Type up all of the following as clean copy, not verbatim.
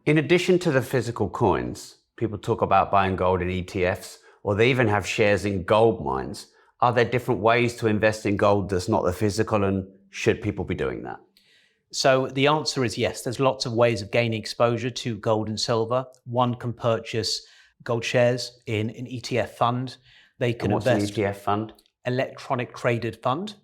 In addition to the physical coins, people talk about buying gold in ETFs, or they even have shares in gold mines. Are there different ways to invest in gold that's not the physical, and should people be doing that? So the answer is yes. There's lots of ways of gaining exposure to gold and silver. One can purchase gold shares in an ETF fund. They can invest. What's an ETF fund? Electronic traded fund.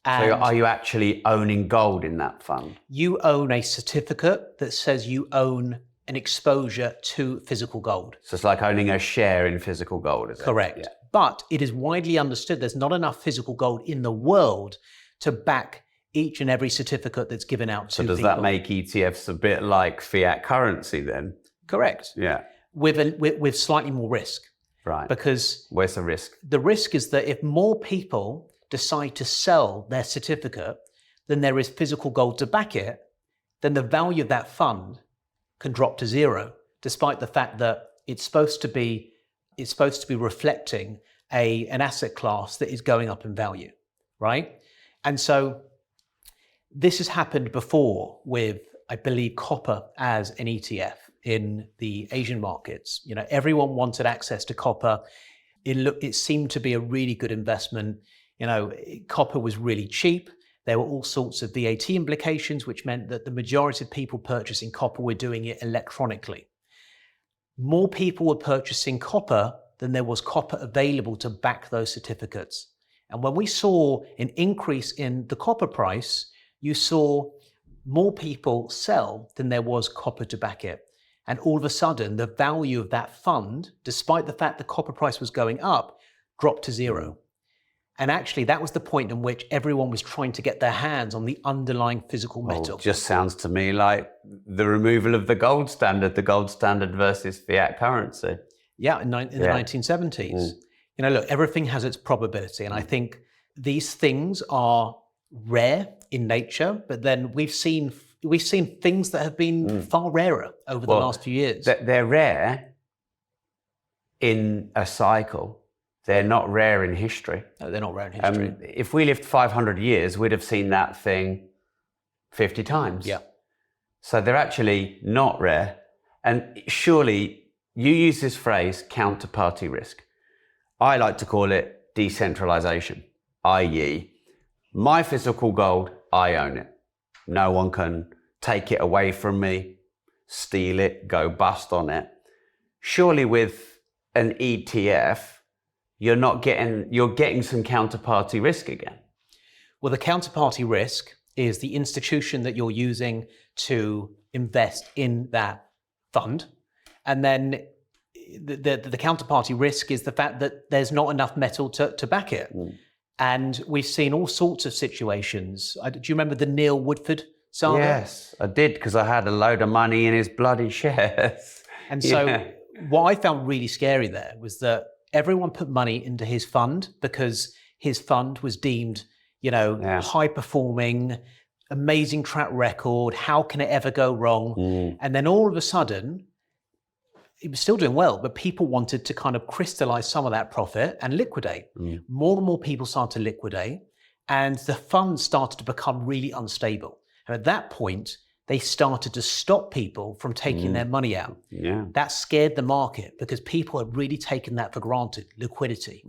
So are you actually owning gold in that fund? You own a certificate that says you own an exposure to physical gold. So it's like owning a share in physical gold, is it? Correct. Yeah. But it is widely understood there's not enough physical gold in the world to back each and every certificate that's given out to people. So does that make ETFs a bit like fiat currency then? Correct. Yeah. With slightly more risk. Right. Because where's the risk? The risk is that if more people decide to sell their certificate than there is physical gold to back it, then the value of that fund can drop to zero, despite the fact that it's supposed to be reflecting an asset class that is going up in value, right? And so this has happened before with, I believe, copper as an ETF in the Asian markets. You know, everyone wanted access to copper. It seemed to be a really good investment. You know, copper was really cheap. There were all sorts of VAT implications, which meant that the majority of people purchasing copper were doing it electronically. More people were purchasing copper than there was copper available to back those certificates. And when we saw an increase in the copper price, you saw more people sell than there was copper to back it. And all of a sudden, the value of that fund, despite the fact the copper price was going up, dropped to zero. And actually, that was the point in which everyone was trying to get their hands on the underlying physical metal. It just sounds to me like the removal of the gold standard versus fiat currency. Yeah, in the 1970s. You know, look, everything has its probability. And I think these things are rare in nature, but then we've seen things that have been far rarer over the last few years. They're rare in a cycle. They're not rare in history. No, they're not rare in history. If we lived 500 years, we'd have seen that thing 50 times. Yeah. So they're actually not rare. And surely you use this phrase, counterparty risk. I like to call it decentralization, i.e., my physical gold, I own it. No one can take it away from me, steal it, go bust on it. Surely with an ETF, you're getting some counterparty risk again. Well, the counterparty risk is the institution that you're using to invest in that fund. And then the counterparty risk is the fact that there's not enough metal to back it. And we've seen all sorts of situations. Do you remember the Neil Woodford saga? Yes, I did, because I had a load of money in his bloody shares. And so what I found really scary there was that everyone put money into his fund because his fund was deemed, high performing, amazing track record. How can it ever go wrong? And then all of a sudden, it was still doing well, but people wanted to kind of crystallize some of that profit and liquidate. More and more people started to liquidate, and the fund started to become really unstable. And at that point, they started to stop people from taking their money out. That scared the market because people had really taken that for granted, liquidity.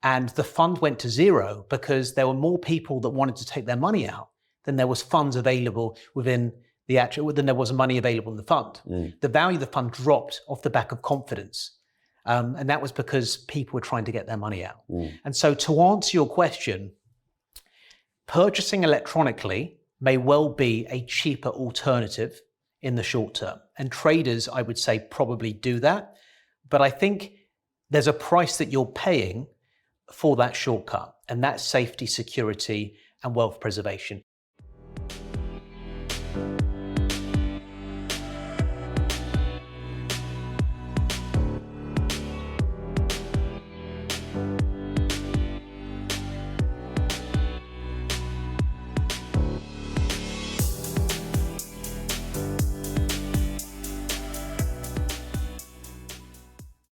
And the fund went to zero because there were more people that wanted to take their money out than there was funds available than there was money available in the fund. The value of the fund dropped off the back of confidence. And that was because people were trying to get their money out. And so to answer your question, purchasing electronically may well be a cheaper alternative in the short term. And traders, I would say, probably do that. But I think there's a price that you're paying for that shortcut, and that's safety, security, and wealth preservation.